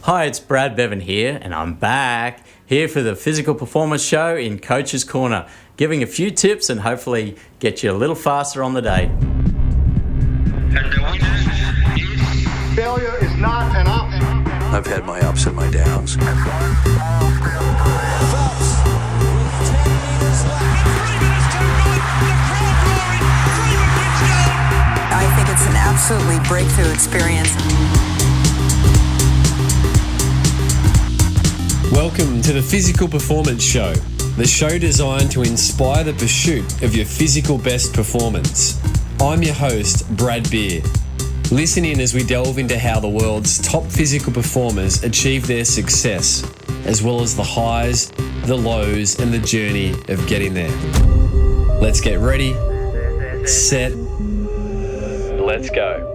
Hi, it's Brad Beven here, and I'm back here for the Physical Performance Show in Coach's Corner, giving a few tips and hopefully get you a little faster on the day. Failure is not an option. I've had my ups and my downs. I think it's an absolutely breakthrough experience. Welcome to the Physical Performance Show, the show designed to inspire the pursuit of your physical best performance. I'm your host, Brad Beven. Listen in as we delve into how the world's top physical performers achieve their success, as well as the highs, the lows, and the journey of getting there. Let's get ready, set, let's go.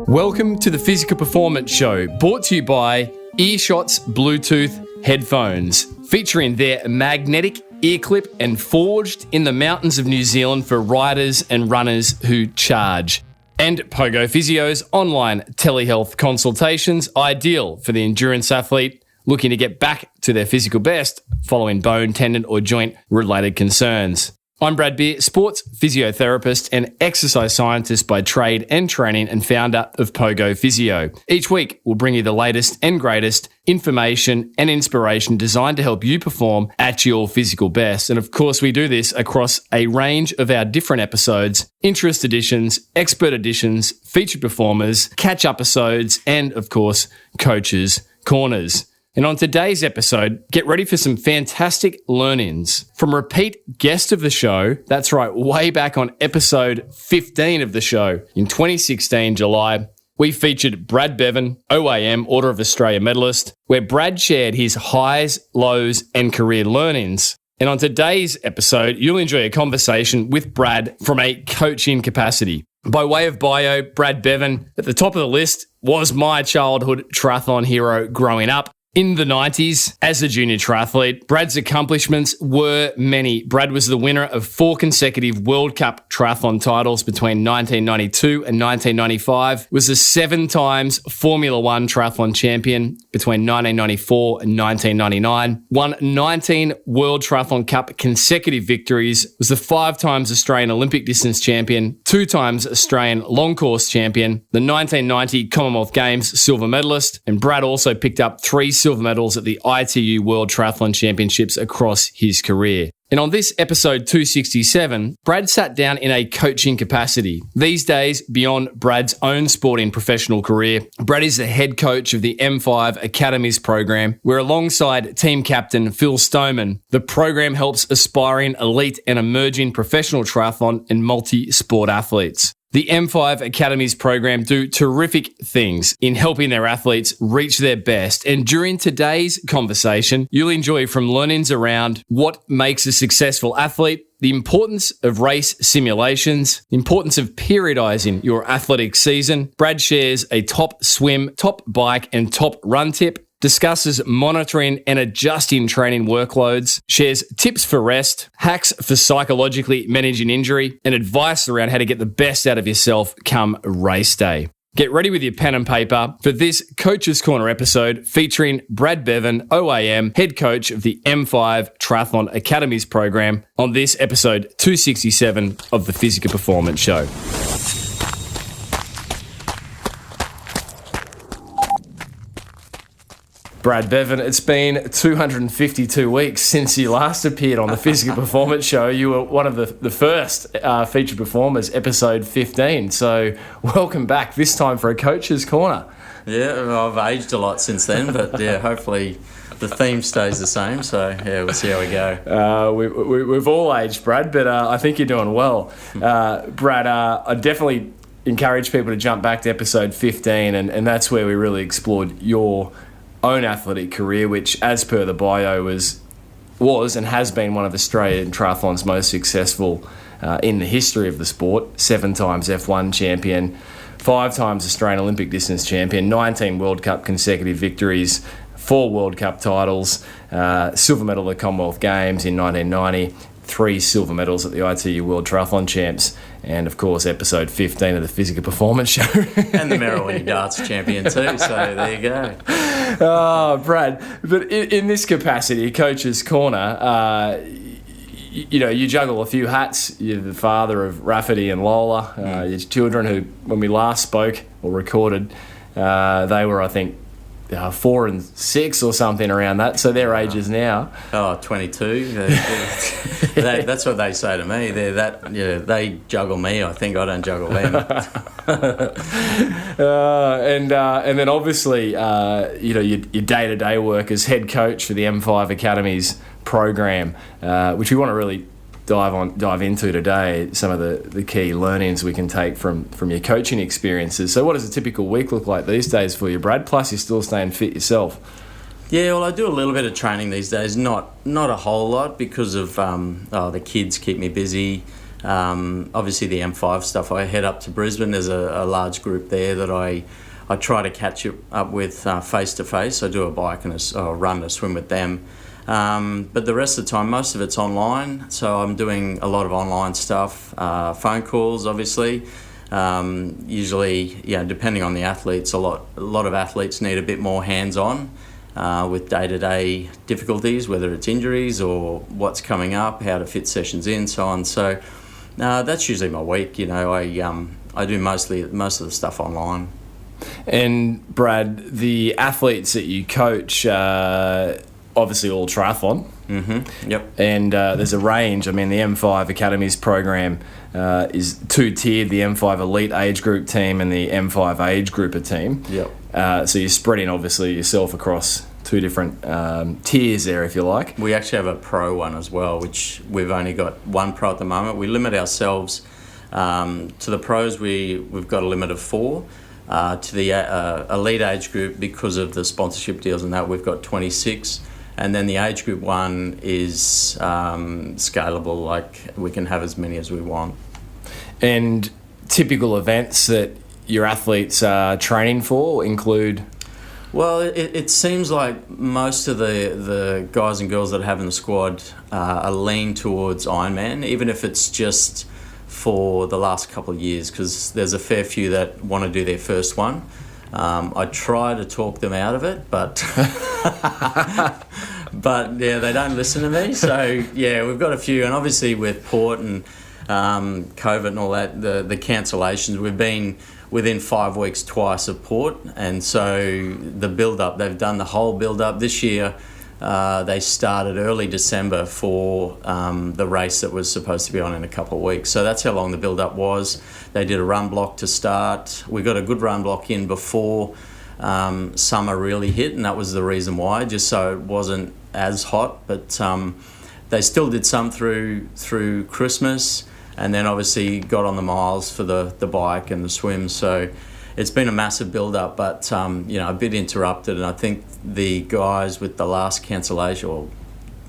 Welcome to the Physical Performance Show, brought to you by Earshot's Bluetooth headphones, featuring their magnetic ear clip and forged in the mountains of New Zealand for riders and runners who charge. And Pogo Physio's online telehealth consultations, ideal for the endurance athlete looking to get back to their physical best following bone, tendon, or joint-related concerns. I'm Brad Beven, sports physiotherapist and exercise scientist by trade and training, and founder of Pogo Physio. Each week, we'll bring you the latest and greatest information and inspiration designed to help you perform at your physical best. And of course, we do this across a range of our different episodes, interest editions, expert editions, featured performers, catch-up episodes, and of course, coaches' corners. And on today's episode, get ready for some fantastic learnings from repeat guest of the show. That's right, way back on episode 15 of the show in 2016, July. We featured Brad Beven OAM, Order of Australia medalist, where Brad shared his highs, lows, and career learnings. And on today's episode, you'll enjoy a conversation with Brad from a coaching capacity. By way of bio, Brad Beven, at the top of the list, was my childhood triathlon hero growing up. In the 90s, as a junior triathlete, Brad's accomplishments were many. Brad was the winner of 4 consecutive World Cup triathlon titles between 1992 and 1995, was a 7 times Formula One Triathlon Champion between 1994 and 1999, won 19 World Triathlon Cup consecutive victories, was the 5 times Australian Olympic distance champion, 2 times Australian long course champion, the 1990 Commonwealth Games silver medalist, and Brad also picked up 3 silver medals at the ITU World Triathlon Championships across his career. And on this episode 267, Brad sat down in a coaching capacity. These days, beyond Brad's own sporting professional career, Brad is the head coach of the M5 Academies Program, where alongside team captain Phil Stoneman, the program helps aspiring elite and emerging professional triathlon and multi-sport athletes. The M5 Academies Program do terrific things in helping their athletes reach their best. And during today's conversation, you'll enjoy from learnings around what makes a successful athlete, the importance of race simulations, the importance of periodizing your athletic season. Brad shares a top swim, top bike, and top run tip, discusses monitoring and adjusting training workloads, shares tips for rest, hacks for psychologically managing injury, and advice around how to get the best out of yourself come race day. Get ready with your pen and paper for this Coach's Corner episode featuring Brad Beven OAM, head coach of the M5 Triathlon Academies Program, on this episode 267 of the Physical Performance Show. Brad Beven, it's been 252 weeks since you last appeared on the Physical Performance Show. You were one of the first featured performers, episode 15. So welcome back, this time for a Coach's Corner. Yeah, well, I've aged a lot since then, but yeah, hopefully the theme stays the same. So yeah, we'll see how we go. We've all aged, Brad, but I think you're doing well. Brad, I definitely encourage people to jump back to episode 15, and that's where we really explored your own athletic career, which, as per the bio, was and has been one of Australian triathlon's most successful in the history of the sport. 7 times F1 champion, 5 times Australian Olympic distance champion, 19 World Cup consecutive victories, 4 World Cup titles, silver medal at the Commonwealth Games in 1990, 3 silver medals at the ITU World Triathlon Champs, and of course episode 15 of the Physical Performance Show. And the Merrill Darts Champion too, so there you go. Oh, Brad, but in this capacity, Coach's Corner, you juggle a few hats. You're the father of Rafferty and Lola, your children who, when we last spoke or recorded, they were, I think, 4 and 6 or something around that, so their ages now. 22. That's what they say to me. They juggle me. I think I don't juggle them. And then obviously, your day-to-day work as head coach for the M5 Academies Program, which we want to really dive into today, some of the key learnings we can take from your coaching experiences. So what does a typical week look like these days for you, Brad? Plus you're still staying fit yourself. Yeah, well, I do a little bit of training these days, not a whole lot, because of the kids keep me busy. Obviously the M5 stuff, I head up to Brisbane. There's a large group there that I try to catch up with face-to-face. I do a bike and a run, a swim with them. But the rest of the time, most of it's online. So I'm doing a lot of online stuff, phone calls, obviously. Usually, depending on the athletes, a lot of athletes need a bit more hands-on with day-to-day difficulties, whether it's injuries or what's coming up, how to fit sessions in, so on. So that's usually my week. I do most of the stuff online. And Brad, the athletes that you coach, obviously all triathlon. Mm-hmm. Yep. And there's a range. I mean, the M5 Academies Program is 2-tiered, the M5 Elite age group team and the M5 age grouper team. Yep. So you're spreading, obviously, yourself across 2 different tiers there, if you like. We actually have a pro one as well, which we've only got 1 pro at the moment. We limit ourselves to the pros. We've got a limit of 4. To the elite age group, because of the sponsorship deals and that, we've got 26. And then the age group 1 is scalable, like we can have as many as we want. And typical events that your athletes are training for include? Well, it seems like most of the guys and girls that I have in the squad are lean towards Ironman, even if it's just for the last couple of years, because there's a fair few that want to do their first one. I try to talk them out of it, but they don't listen to me. So we've got a few, and obviously with Port and COVID and all that, the cancellations, we've been within 5 weeks twice of Port, and so the build-up, they've done the whole build-up this year. They started early December for the race that was supposed to be on in a couple of weeks. So that's how long the build-up was. They did a run block to start. We got a good run block in before summer really hit, and that was the reason why, just so it wasn't as hot. But they still did some through Christmas, and then obviously got on the miles for the bike and the swim. So it's been a massive build-up, but a bit interrupted, and I think the guys with the last cancellation, or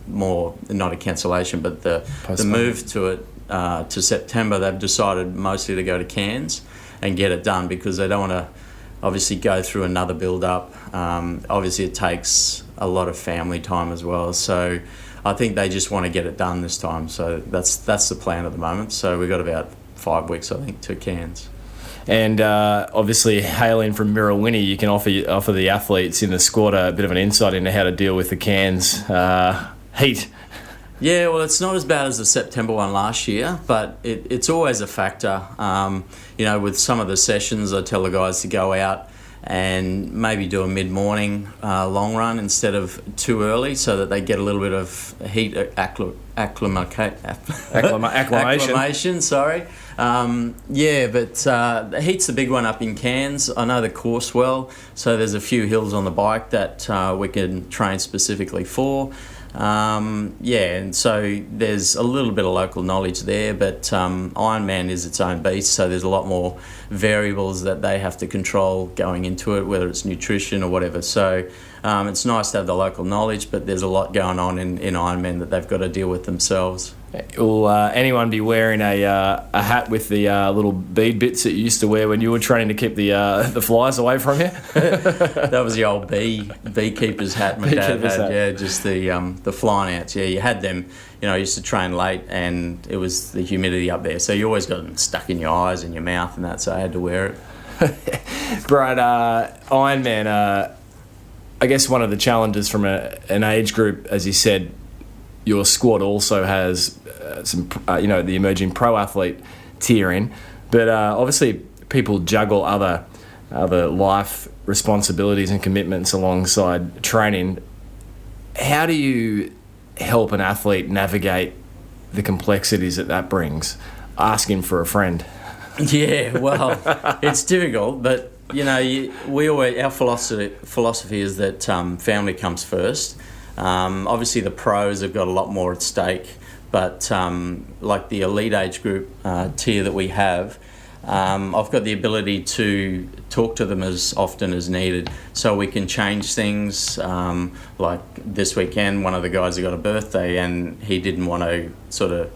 more, not a cancellation, but the move to it to September, they've decided mostly to go to Cairns and get it done, because they don't want to obviously go through another build-up. Obviously it takes a lot of family time as well, so I think they just want to get it done this time. So that's the plan at the moment. So we've got about 5 weeks, I think, to Cairns. And obviously, hailing from Mirrawinny, you can offer the athletes in the squad a bit of an insight into how to deal with the Cairns heat. Yeah, well, it's not as bad as the September one last year, but it's always a factor. With some of the sessions, I tell the guys to go out and maybe do a mid-morning long run instead of too early, so that they get a little bit of heat acclimation. Sorry. But the heat's the big one up in Cairns. I know the course well, so there's a few hills on the bike that we can train specifically for. And so there's a little bit of local knowledge there, but Ironman is its own beast, so there's a lot more variables that they have to control going into it, whether it's nutrition or whatever. So it's nice to have the local knowledge, but there's a lot going on in Ironman that they've got to deal with themselves. Will anyone be wearing a hat with the little bead bits that you used to wear when you were training to keep the flies away from you? That was the old beekeeper's hat my dad Beekeeper's had. hat. Yeah, just the flying ants. Yeah, you had them. I used to train late, and it was the humidity up there, so you always got them stuck in your eyes and your mouth and that. So I had to wear it. Brad, Ironman. I guess one of the challenges from an age group, as you said, your squad also has some, the emerging pro athlete tier in, but obviously people juggle other life responsibilities and commitments alongside training. How do you help an athlete navigate the complexities that brings? Asking for a friend. Yeah, well, it's difficult, but our philosophy is that family comes first. Obviously, the pros have got a lot more at stake, but like the elite age group tier that we have, I've got the ability to talk to them as often as needed, so we can change things. Like this weekend, one of the guys had got a birthday, and he didn't want to sort of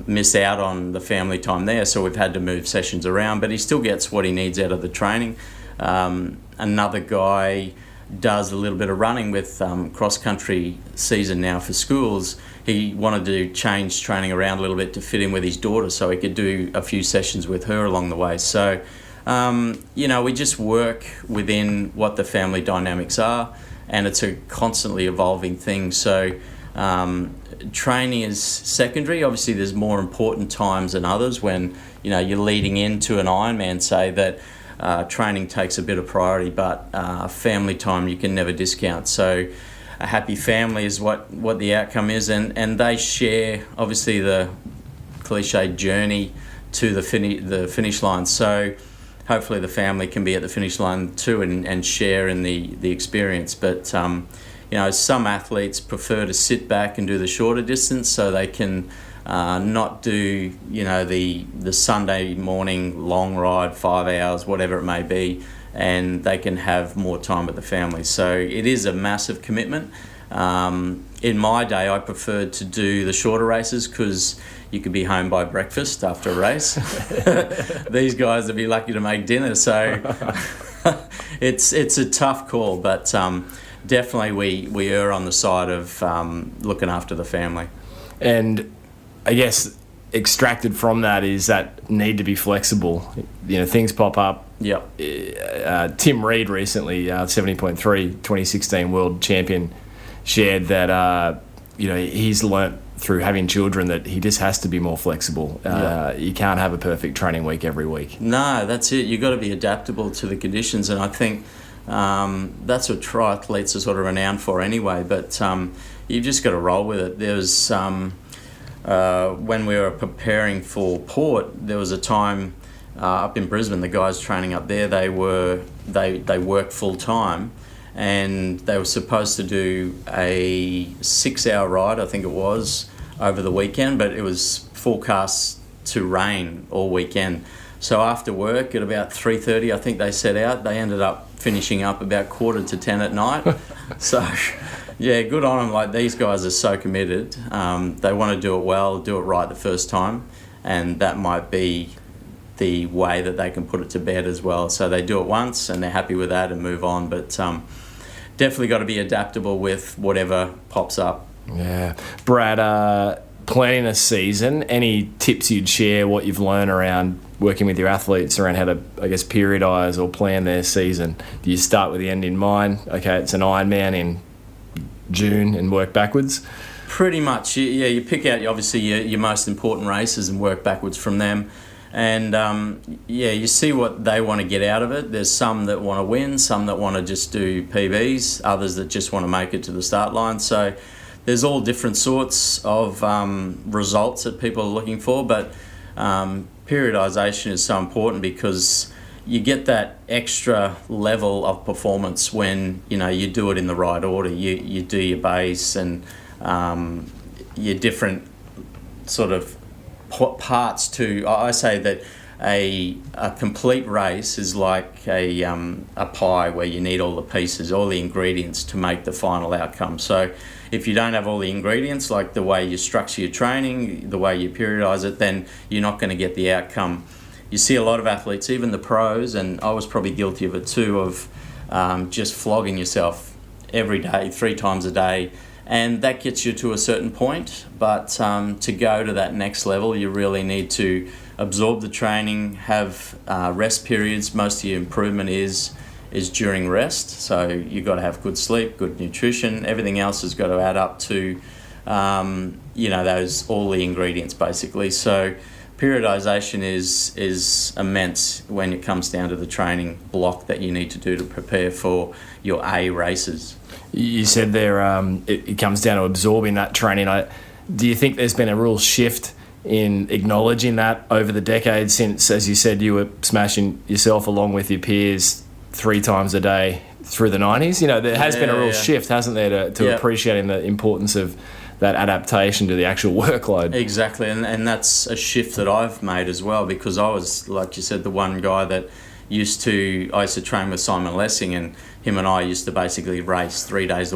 miss out on the family time there, so we've had to move sessions around, but he still gets what he needs out of the training. Another guy does a little bit of running with cross-country season now for schools. He wanted to change training around a little bit to fit in with his daughter, so he could do a few sessions with her along the way. So, we just work within what the family dynamics are, and it's a constantly evolving thing. So, training is secondary. Obviously, there's more important times than others when, you're leading into an Ironman, say, that training takes a bit of priority, but family time you can never discount. So a happy family is what the outcome is, and they share obviously the cliched journey to the finish line. So hopefully the family can be at the finish line too and share in the experience. But some athletes prefer to sit back and do the shorter distance, so they can not do the Sunday morning long ride, 5 hours, whatever it may be, and they can have more time with the family. So it is a massive commitment. In my day, I preferred to do the shorter races because you could be home by breakfast after a race. These guys would be lucky to make dinner. So it's a tough call, but definitely we err on the side of looking after the family. And I guess extracted from that is that need to be flexible. Things pop up. Yep. Tim Reed recently, 70.3 2016 world champion, shared that he's learnt through having children that he just has to be more flexible. You can't have a perfect training week every week. No, that's it. You've got to be adaptable to the conditions, and I think that's what triathletes are sort of renowned for anyway. But you've just got to roll with it. There was when we were preparing for Port, there was a time up in Brisbane, the guys training up there, they worked full time, and they were supposed to do a 6-hour ride, I think it was, over the weekend, but it was forecast to rain all weekend. So after work at about 3:30, I think they set out. They ended up finishing up about 9:45 at night. So, yeah, good on them. Like, these guys are so committed. They want to do it well, do it right the first time, and that might be the way that they can put it to bed as well. So they do it once and they're happy with that and move on. But definitely got to be adaptable with whatever pops up. Yeah. Brad, planning a season, any tips you'd share, what you've learned around working with your athletes around how to, I guess, periodize or plan their season? Do you start with the end in mind? Okay, it's an Ironman in June and work backwards? Pretty much, yeah. You pick out, obviously, your most important races and work backwards from them. And, you see what they want to get out of it. There's some that want to win, some that want to just do PBs, others that just want to make it to the start line. So there's all different sorts of results that people are looking for, but periodization is so important because you get that extra level of performance when you do it in the right order. You do your base and your different sort of parts to. I say that a complete race is like a pie where you need all the pieces, all the ingredients to make the final outcome. So if you don't have all the ingredients, like the way you structure your training, the way you periodize it, then you're not going to get the outcome. You see a lot of athletes, even the pros, and I was probably guilty of it too, of just flogging yourself every day, 3 times a day, and that gets you to a certain point. But to go to that next level, you really need to absorb the training, have rest periods. Most of your improvement is during rest, so you've got to have good sleep, good nutrition. Everything else has got to add up to those, all the ingredients basically. So periodization is immense when it comes down to the training block that you need to do to prepare for your A races. You said there it comes down to absorbing that training. Do you think there's been a real shift in acknowledging that over the decades since, as you said, you were smashing yourself along with your peers 3 times a day through the 90s? There has been a real shift, hasn't there, to appreciating the importance of that adaptation to the actual workload. Exactly, and that's a shift that I've made as well, because I was, like you said, the one guy that I used to train with Simon Lessing, and him and I used to basically race 3 times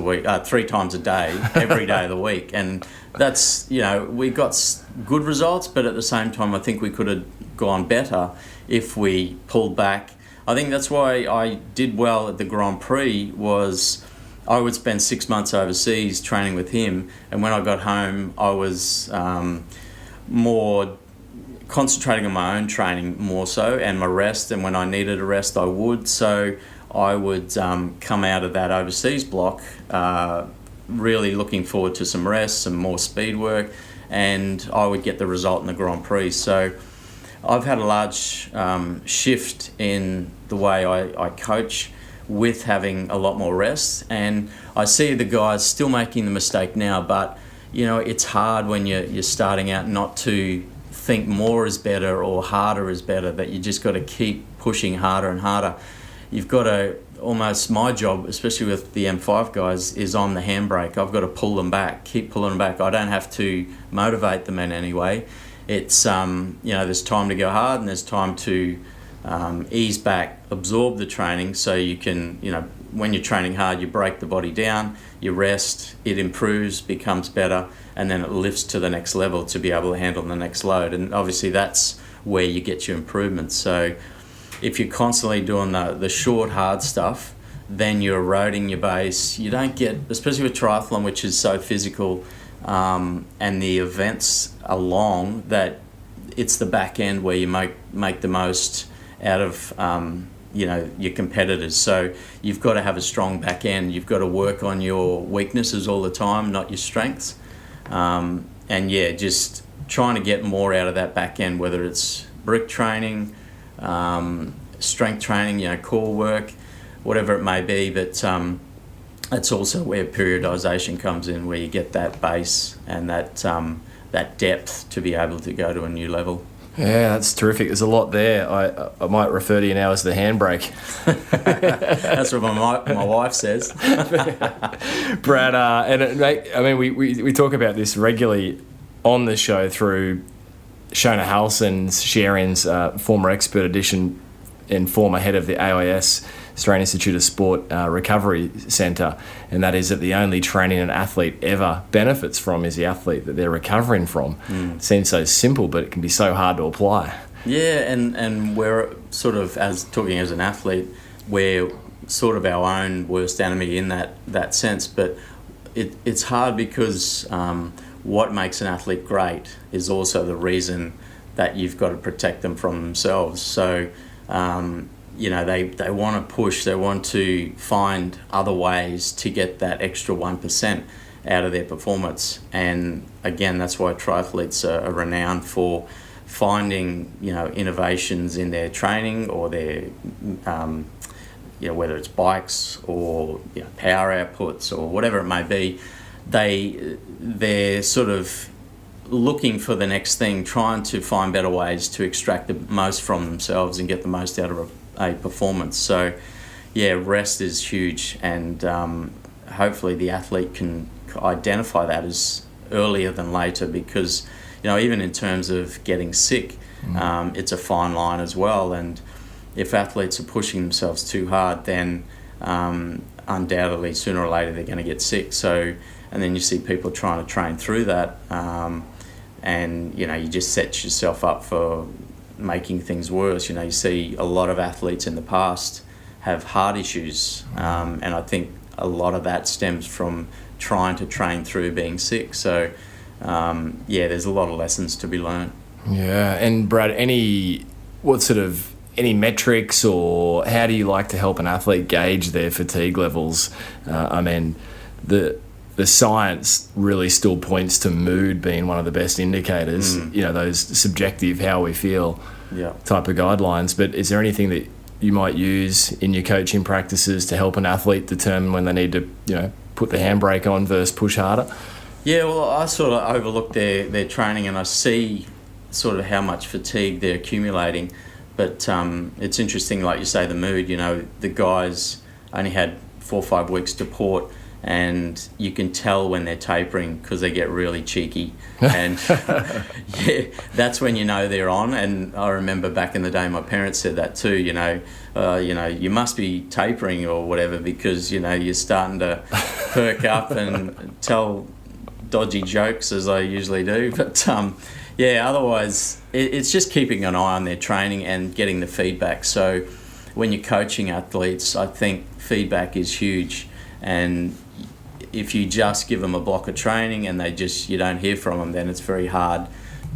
a day, every day of the week. And that's, we got good results, but at the same time, I think we could have gone better if we pulled back. I think that's why I did well at the Grand Prix. Was I would spend 6 months overseas training with him, and when I got home, I was more concentrating on my own training more so, and my rest, and when I needed a rest I would. So I would come out of that overseas block really looking forward to some rest, some more speed work, and I would get the result in the Grand Prix. So I've had a large shift in the way I coach, with having a lot more rest, and I see the guys still making the mistake now, but it's hard when you're starting out not to think more is better or harder is better, that you just got to keep pushing harder and harder. You've got to, almost my job, especially with the M5 guys, is on the handbrake. I've got to pull them back, keep pulling them back. I don't have to motivate them in any way. It's, there's time to go hard, and there's time to ease back, absorb the training, so you can, when you're training hard, you break the body down, you rest, it improves, becomes better, and then it lifts to the next level to be able to handle the next load. And obviously that's where you get your improvements. So if you're constantly doing the short, hard stuff, then you're eroding your base. You don't get, especially with triathlon, which is so physical, and the events are long, that it's the back end where you make the most out of your competitors. So you've got to have a strong back end. You've got to work on your weaknesses all the time, not your strengths. Just trying to get more out of that back end, whether it's brick training, strength training, core work, whatever it may be. But that's also where periodization comes in, where you get that base and that depth to be able to go to a new level. Yeah, that's terrific. There's a lot there. I might refer to you now as the handbrake. That's what my wife says. Brad, we talk about this regularly on the show through Shona Halson's, Sharon's former expert edition and former head of the AIS, Australian Institute of Sport Recovery Centre, and that is that the only training an athlete ever benefits from is the athlete that they're recovering from. It seems so simple, but it can be so hard to apply. Yeah, and we're sort of, as talking as an athlete, we're sort of our own worst enemy in that sense, but it's hard because what makes an athlete great is also the reason that you've got to protect them from themselves. So they want to push, they want to find other ways to get that extra 1% out of their performance. And again, that's why triathletes are renowned for finding, innovations in their training or their, whether it's bikes or power outputs or whatever it may be. They're sort of looking for the next thing, trying to find better ways to extract the most from themselves and get the most out of a performance. So rest is huge, and hopefully the athlete can identify that as earlier than later, because even in terms of getting sick, it's a fine line as well. And if athletes are pushing themselves too hard, then undoubtedly sooner or later they're going to get sick. So, and then you see people trying to train through that, and you just set yourself up for making things worse. You see a lot of athletes in the past have heart issues, and I think a lot of that stems from trying to train through being sick. So there's a lot of lessons to be learned. Yeah. And Brad, any metrics, or how do you like to help an athlete gauge their fatigue levels? The science really still points to mood being one of the best indicators, those subjective how we feel type of guidelines. But is there anything that you might use in your coaching practices to help an athlete determine when they need to, put the handbrake on versus push harder? Yeah, well, I sort of overlook their training, and I see sort of how much fatigue they're accumulating. But it's interesting, like you say, the mood. The guys only had 4 or 5 weeks to port, and you can tell when they're tapering because they get really cheeky. And that's when they're on. And I remember back in the day, my parents said that too. You must be tapering or whatever, because you're starting to perk up and tell dodgy jokes, as I usually do. But otherwise it's just keeping an eye on their training and getting the feedback. So when you're coaching athletes, I think feedback is huge. And if you just give them a block of training and you don't hear from them, then it's very hard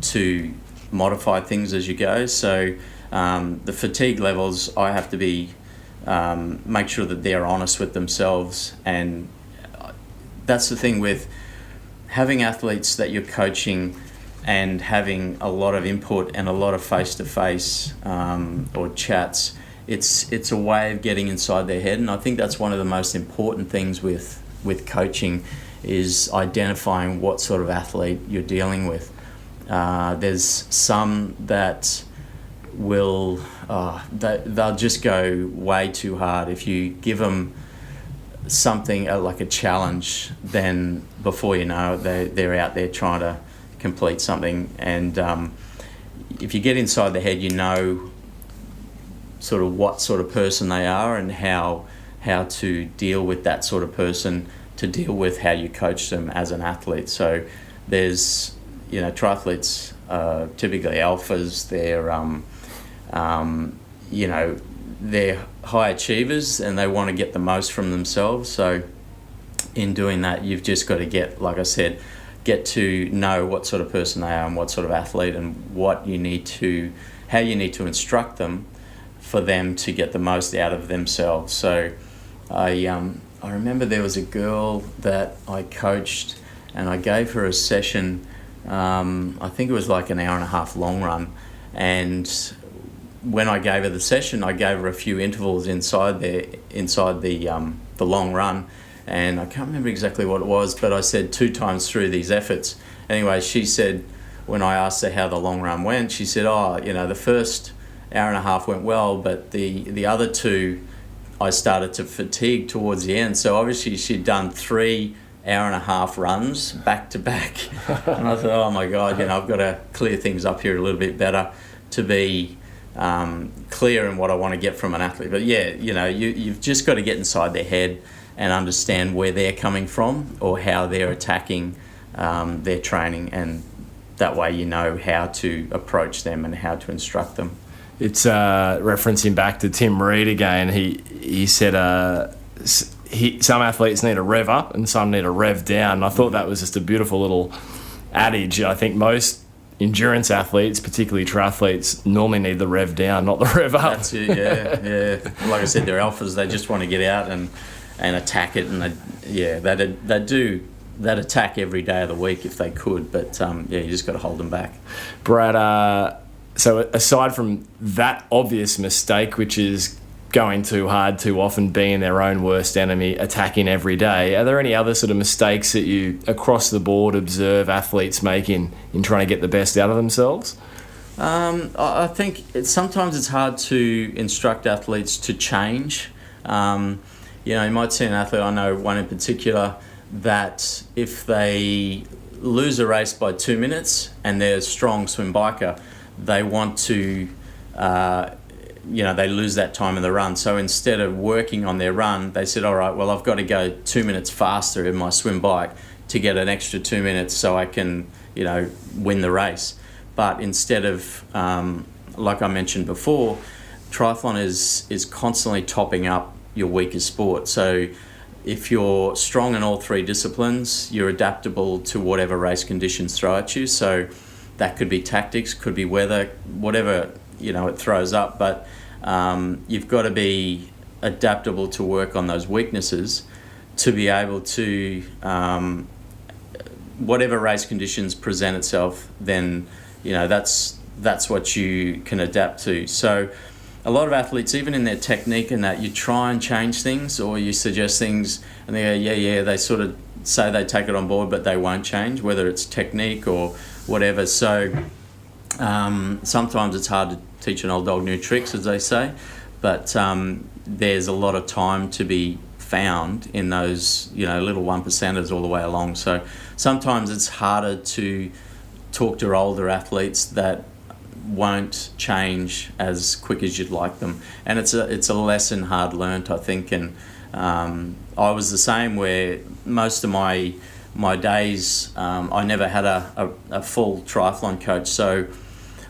to modify things as you go. So the fatigue levels, I have to make sure that they're honest with themselves. And that's the thing with having athletes that you're coaching and having a lot of input and a lot of face-to-face or chats. It's a way of getting inside their head, and I think that's one of the most important things with coaching, is identifying what sort of athlete you're dealing with. There's some that will they'll just go way too hard. If you give them something like a challenge, then before you know it, they're out there trying to complete something. And if you get inside the head, sort of what sort of person they are and how to deal with that sort of person, to deal with how you coach them as an athlete. So there's, triathletes are typically alphas. They're high achievers and they want to get the most from themselves. So in doing that, you've just got to get to know what sort of person they are and what sort of athlete, and how you need to instruct them for them to get the most out of themselves. So I remember there was a girl that I coached, and I gave her a session, I think it was like an hour and a half long run, and when I gave her the session, I gave her a few intervals inside the long run, and I can't remember exactly what it was, but I said 2 times through these efforts. Anyway, she said, when I asked her how the long run went, she said, the first hour and a half went well, but the other 2, I started to fatigue towards the end. So obviously she'd done 3 hour-and-a-half runs back to back. And I thought, oh my God, I've got to clear things up here a little bit better to be clear in what I want to get from an athlete. But you've just got to get inside their head and understand where they're coming from or how they're attacking their training, and that way you know how to approach them and how to instruct them. It's referencing back to Tim Reed again. He said some athletes need a rev up and some need a rev down. And I thought that was just a beautiful little adage. I think most endurance athletes, particularly triathletes, normally need the rev down, not the rev up. That's it, yeah. Like I said, they're alphas. They just want to get out and attack it, and they do that attack every day of the week if they could. But you just got to hold them back. Brad, so aside from that obvious mistake, which is going too hard too often, being their own worst enemy, attacking every day, are there any other sort of mistakes that you across the board observe athletes making in trying to get the best out of themselves? I think sometimes it's hard to instruct athletes to change. You might see an athlete, I know one in particular, that if they lose a race by 2 minutes and they're a strong swim biker, they want to, they lose that time in the run. So instead of working on their run, they said, all right, well, I've got to go 2 minutes faster in my swim bike to get an extra 2 minutes so I can, win the race. But instead of, like I mentioned before, triathlon is constantly topping up your weakest sport. So if you're strong in all three disciplines, you're adaptable to whatever race conditions throw at you. So that could be tactics, could be weather, whatever, it throws up. But you've got to be adaptable to work on those weaknesses to be able to, whatever race conditions present itself, then, that's what you can adapt to. So a lot of athletes, even in their technique and that, you try and change things or you suggest things and they go, they sort of say they take it on board, but they won't change, whether it's technique or whatever. So sometimes it's hard to teach an old dog new tricks, as they say, but there's a lot of time to be found in those, little 1%ers all the way along. So sometimes it's harder to talk to older athletes that won't change as quick as you'd like them, and it's a lesson hard learnt, I think. And I was the same, where most of my days I never had a full triathlon coach, so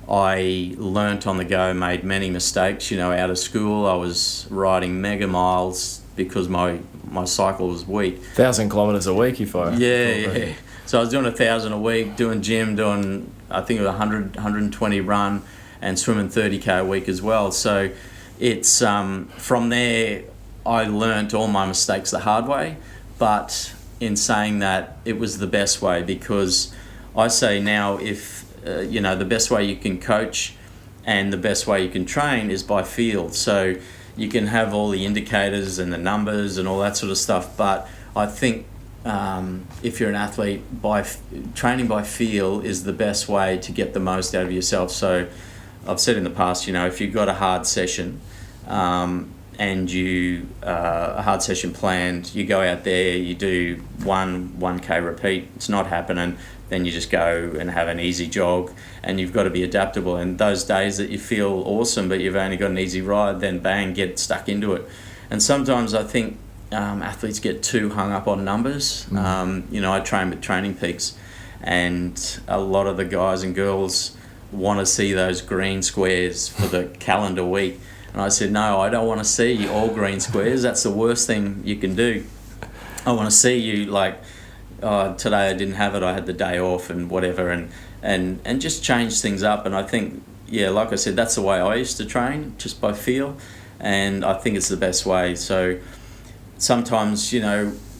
I learnt on the go, made many mistakes. Out of school I was riding mega miles because my cycle was weak. 1,000 kilometres a week, if I yeah. So I was doing 1,000 a week, doing gym, doing I think it was 120 run, and swimming 30k a week as well. So it's from there I learnt all my mistakes the hard way. But in saying that, it was the best way, because I say now, if the best way you can coach and the best way you can train is by field. So you can have all the indicators and the numbers and all that sort of stuff, but I think if you're an athlete, training by feel is the best way to get the most out of yourself. So I've said in the past, if you've got a hard session and a hard session planned, you go out there, you do 1k repeat, it's not happening, then you just go and have an easy jog, and you've got to be adaptable. And those days that you feel awesome but you've only got an easy ride, then bang, get stuck into it. And sometimes I think athletes get too hung up on numbers. I train with Training Peaks, and a lot of the guys and girls want to see those green squares for the calendar week. And I said, no, I don't want to see all green squares. That's the worst thing you can do. I want to see you like, today I didn't have it, I had the day off and whatever, and just change things up. And I think, like I said, that's the way I used to train, just by feel, and I think it's the best way. So sometimes,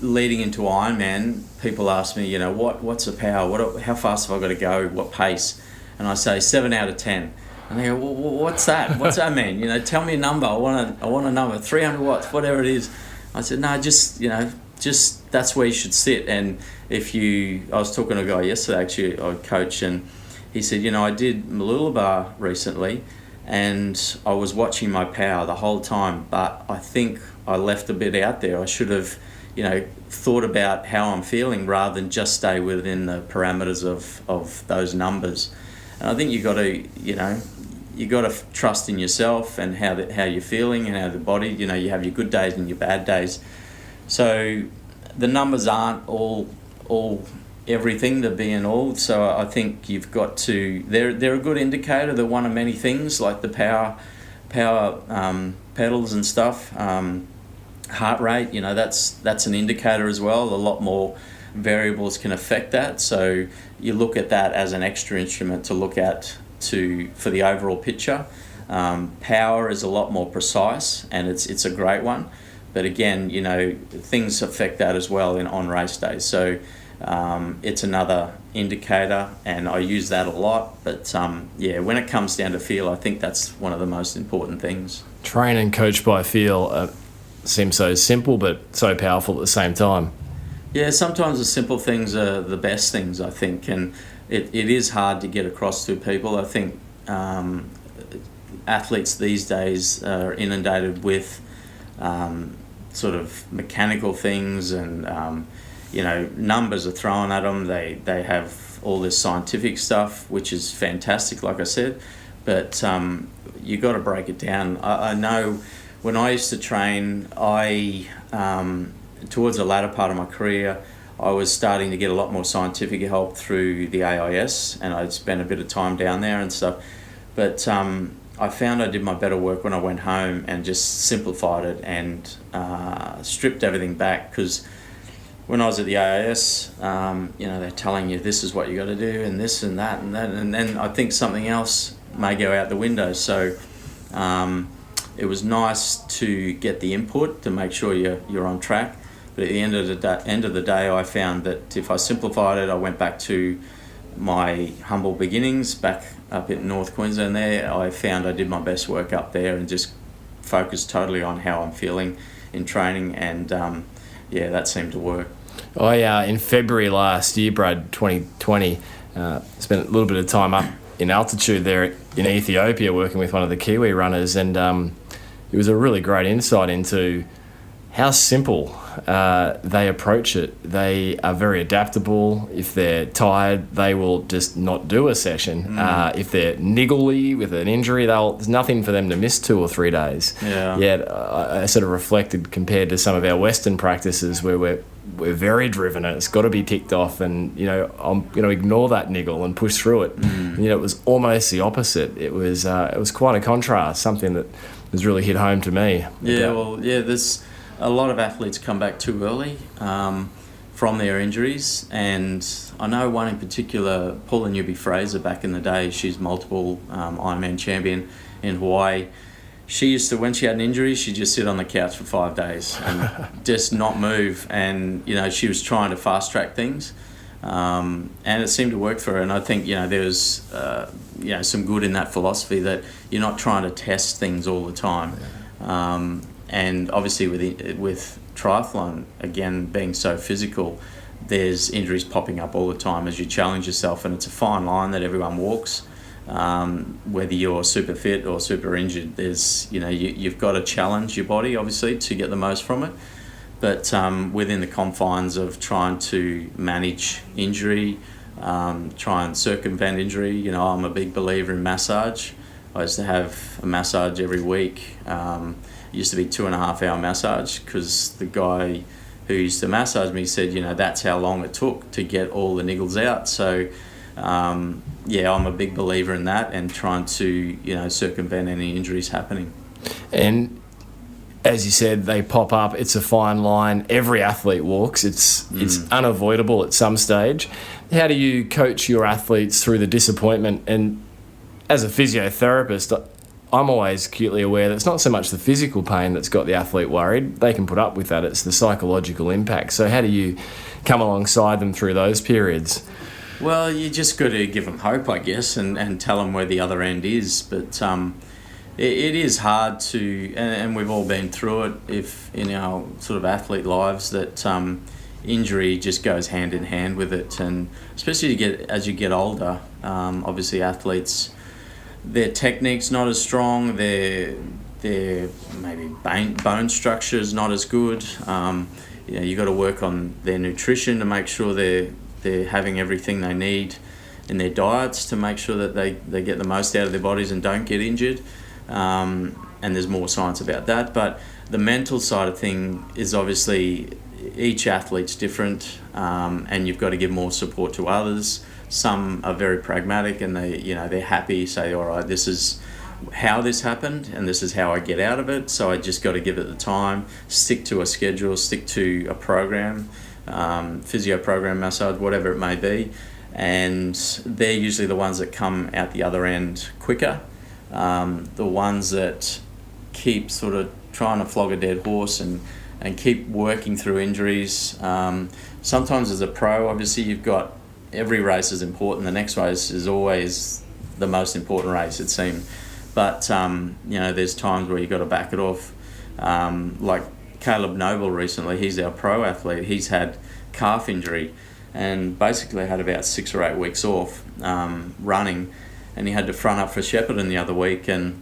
leading into Ironman, people ask me, what's the power? How fast have I got to go? What pace? And I say 7 out of 10. And they go, well, what's that? What's that mean? Tell me a number. I want a number, 300 watts, whatever it is. I said, no, just that's where you should sit. And I was talking to a guy yesterday, actually, a coach, and he said, I did Mooloolaba recently, and I was watching my power the whole time, but I think I left a bit out there. I should have, thought about how I'm feeling rather than just stay within the parameters of those numbers. And I think you got to trust in yourself and how you're feeling and how the body. You have your good days and your bad days. So the numbers aren't all everything, they're being all. So I think you've got to. They're a good indicator. They're one of many things, like the power pedals and stuff. Heart rate, that's an indicator as well. A lot more variables can affect that. So you look at that as an extra instrument to look at for the overall picture. Power is a lot more precise, and it's a great one. But again, things affect that as well on race days. So it's another indicator, and I use that a lot. But when it comes down to feel, I think that's one of the most important things. Train and coach by feel seems so simple, but so powerful at the same time. Yeah, sometimes the simple things are the best things, I think, and it is hard to get across to people. I think athletes these days are inundated with sort of mechanical things and numbers are thrown at them. They have all this scientific stuff, which is fantastic, like I said, but you got to break it down. I know when I used to train, towards the latter part of my career, I was starting to get a lot more scientific help through the AIS, and I'd spent a bit of time down there and stuff. But I found I did my better work when I went home and just simplified it and stripped everything back, because when I was at the AIS, they're telling you this is what you got to do and this and that, and then I think something else may go out the window. So it was nice to get the input to make sure you're on track. But at the end of the day, I found that if I simplified it, I went back to my humble beginnings back up in North Queensland there. I found I did my best work up there and just focused totally on how I'm feeling in training, and that seemed to work. In February last year, Brad, 2020, spent a little bit of time up in altitude there in Ethiopia working with one of the Kiwi runners, and it was a really great insight into how simple they approach it. They are very adaptable. If they're tired, they will just not do a session. If they're niggly with an injury, there's nothing for them to miss 2 or 3 days. Yet I sort of reflected compared to some of our Western practices where we're very driven and it's got to be ticked off, and I'm going to ignore that niggle and push through it. It was almost the opposite. It was quite a contrast, something that has really hit home to me. There's a lot of athletes come back too early from their injuries, and I know one in particular, Paula Newby-Fraser, back in the day. She's multiple Ironman champion in Hawaii. She used to, when she had an injury, she'd just sit on the couch for 5 days and just not move, and she was trying to fast track things, and it seemed to work for her. And I think there was some good in that philosophy, that you're not trying to test things all the time. And obviously with triathlon, again, being so physical, there's injuries popping up all the time as you challenge yourself, and it's a fine line that everyone walks. Whether you're super fit or super injured, there's you've got to challenge your body, obviously, to get the most from it. But within the confines of trying to manage injury, try and circumvent injury, I'm a big believer in massage. I used to have a massage every week. It used to be 2.5 hour massage, because the guy who used to massage me said, that's how long it took to get all the niggles out. So, I'm a big believer in that, and trying to, circumvent any injuries happening. And as you said, they pop up. It's a fine line. Every athlete walks. It's unavoidable at some stage. How do you coach your athletes through the disappointment? And as a physiotherapist, I'm always acutely aware that it's not so much the physical pain that's got the athlete worried. They can put up with that. It's the psychological impact. So how do you come alongside them through those periods? Well, you just got to give them hope, I guess, and tell them where the other end is. But it is hard to, and we've all been through it, if in our sort of athlete lives, that injury just goes hand in hand with it. And especially as you get older, obviously athletes, their technique's not as strong, their maybe bone structure is not as good. You got to work on their nutrition to make sure they're having everything they need in their diets to make sure that they get the most out of their bodies and don't get injured. And there's more science about that. But the mental side of thing is obviously each athlete's different, and you've got to give more support to others. Some are very pragmatic, and they're happy, say, all right, this is how this happened and this is how I get out of it. So I just got to give it the time, stick to a schedule, stick to a program, physio program, massage, whatever it may be. And they're usually the ones that come out the other end quicker. The ones that keep sort of trying to flog a dead horse and keep working through injuries. Sometimes as a pro, obviously you've got every race is important. The next race is always the most important race, it seems. But, there's times where you've got to back it off. Like Caleb Noble recently, he's our pro athlete. He's had calf injury and basically had about 6 or 8 weeks off running. And he had to front up for Shepparton the other week and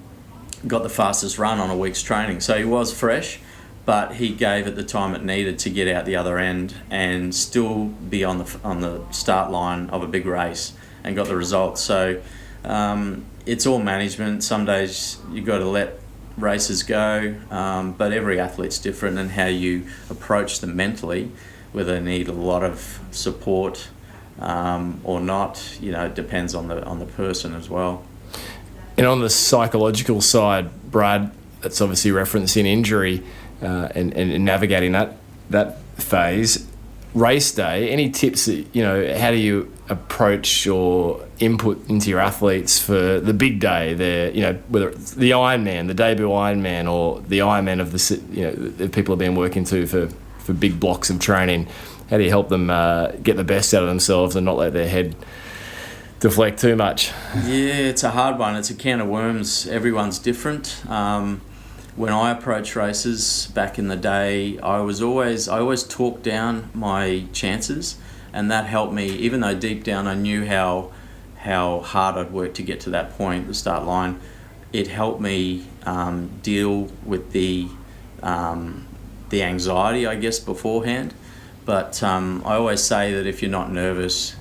got the fastest run on a week's training. So he was fresh, but he gave it the time it needed to get out the other end and still be on the start line of a big race and got the result. So it's all management. Some days you've got to let races go, but every athlete's different, and how you approach them mentally, whether they need a lot of support or not, it depends on the person as well. And on the psychological side, Brad, that's obviously referencing injury and navigating that phase. Race day, any tips that, how do you approach your input into your athletes for the big day, whether it's the Ironman, the debut Ironman, or the Ironman of the people have been working to for big blocks of training? How do you help them get the best out of themselves and not let their head deflect too much? Yeah, it's a hard one. It's a can of worms. Everyone's different. When I approached races back in the day, I always talked down my chances, and that helped me. Even though deep down I knew how hard I'd worked to get to that point, the start line, it helped me deal with the anxiety, I guess, beforehand. But I always say that if you're not nervous,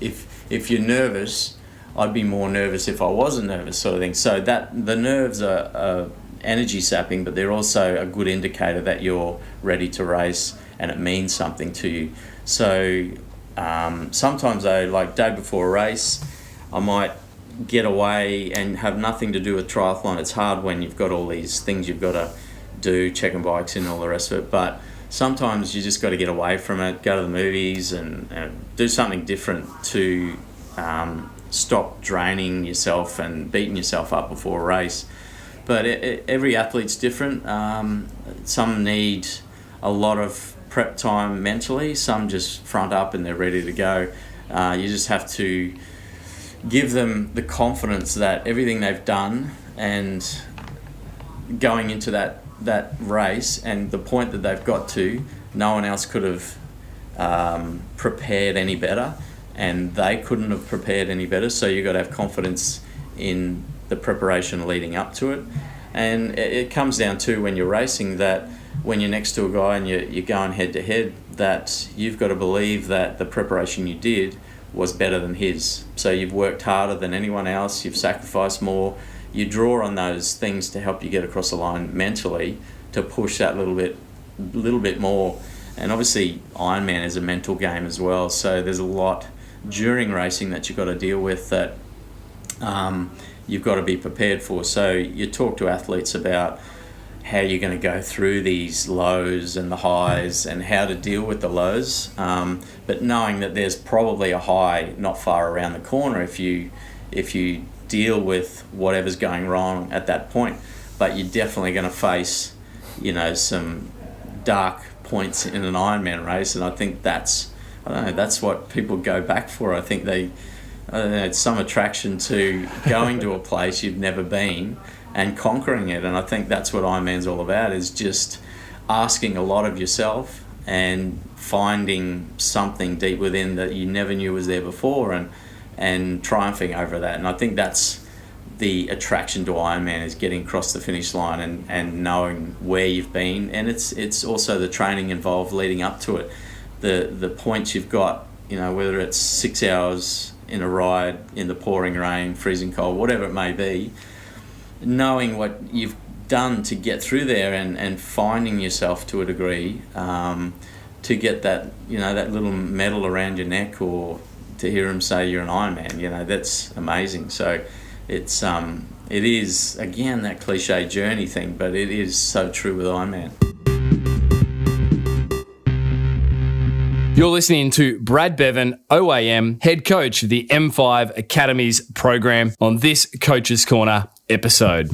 if you're nervous, I'd be more nervous if I wasn't nervous, sort of thing. So that the nerves are energy sapping, but they're also a good indicator that you're ready to race and it means something to you. So sometimes though, like day before a race, I might get away and have nothing to do with triathlon. It's hard when you've got all these things you've got to do, checking bikes and all the rest of it, but sometimes you just got to get away from it, go to the movies and do something different to stop draining yourself and beating yourself up before a race. But every athlete's different. Some need a lot of prep time mentally, some just front up and they're ready to go. You just have to give them the confidence that everything they've done and going into that race and the point that they've got to, no one else could have prepared any better, and they couldn't have prepared any better. So you've got to have confidence in the preparation leading up to it. And it comes down to, when you're racing, that when you're next to a guy and you're going head to head, that you've got to believe that the preparation you did was better than his. So you've worked harder than anyone else, you've sacrificed more. You draw on those things to help you get across the line mentally, to push that little bit more. And obviously Ironman is a mental game as well, so there's a lot during racing that you've got to deal with that you've got to be prepared for. So you talk to athletes about how you're going to go through these lows and the highs and how to deal with the lows, but knowing that there's probably a high not far around the corner if you deal with whatever's going wrong at that point. But you're definitely going to face some dark points in an Ironman race, and I think that's what people go back for. I think it's some attraction to going to a place you've never been and conquering it, and I think that's what Ironman's all about, is just asking a lot of yourself and finding something deep within that you never knew was there before, and triumphing over that. And I think that's the attraction to Ironman, is getting across the finish line and knowing where you've been. And it's also the training involved leading up to it. The points you've got, whether it's 6 hours in a ride in the pouring rain, freezing cold, whatever it may be, knowing what you've done to get through there and finding yourself to a degree to get that, that little medal around your neck, or to hear them say you're an Ironman, that's amazing. So it is, again, that cliche journey thing, but it is so true with Ironman. You're listening to Brad Beven OAM, head coach of the M5 Academies Program, on this Coach's Corner episode.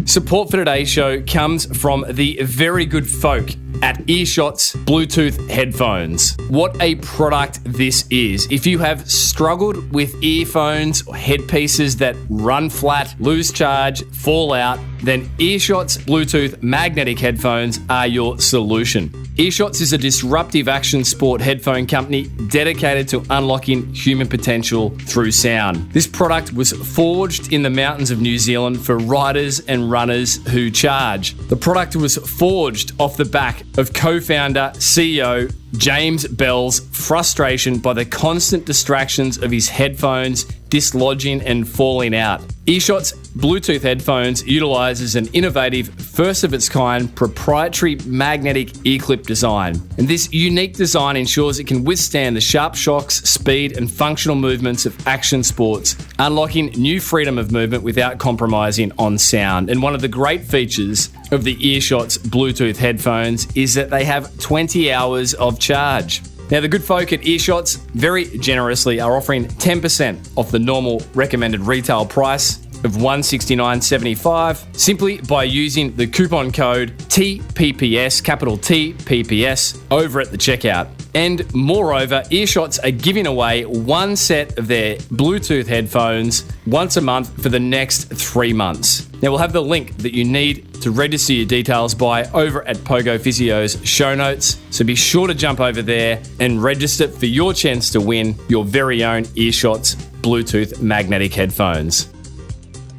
Support for today's show comes from the very good folk at Earshot's Bluetooth headphones. What a product this is. If you have struggled with earphones or headpieces that run flat, lose charge, fall out, then Earshot's Bluetooth magnetic headphones are your solution. Earshots is a disruptive action sport headphone company dedicated to unlocking human potential through sound. This product was forged in the mountains of New Zealand for riders and runners who charge. The product was forged off the back of co-founder, CEO James Bell's frustration by the constant distractions of his headphones dislodging and falling out. Earshot's Bluetooth headphones utilizes an innovative, first-of-its-kind proprietary magnetic ear-clip design. And this unique design ensures it can withstand the sharp shocks, speed, and functional movements of action sports, unlocking new freedom of movement without compromising on sound. And one of the great features of the Earshot's Bluetooth headphones is that they have 20 hours of charge. Now, the good folk at Earshots very generously are offering 10% off the normal recommended retail price of $169.75 simply by using the coupon code TPPS, capital TPPS, over at the checkout. And moreover, Earshots are giving away one set of their Bluetooth headphones once a month for the next 3 months. Now, we'll have the link that you need to register your details by over at Pogo Physio's show notes. So be sure to jump over there and register for your chance to win your very own Earshots Bluetooth magnetic headphones.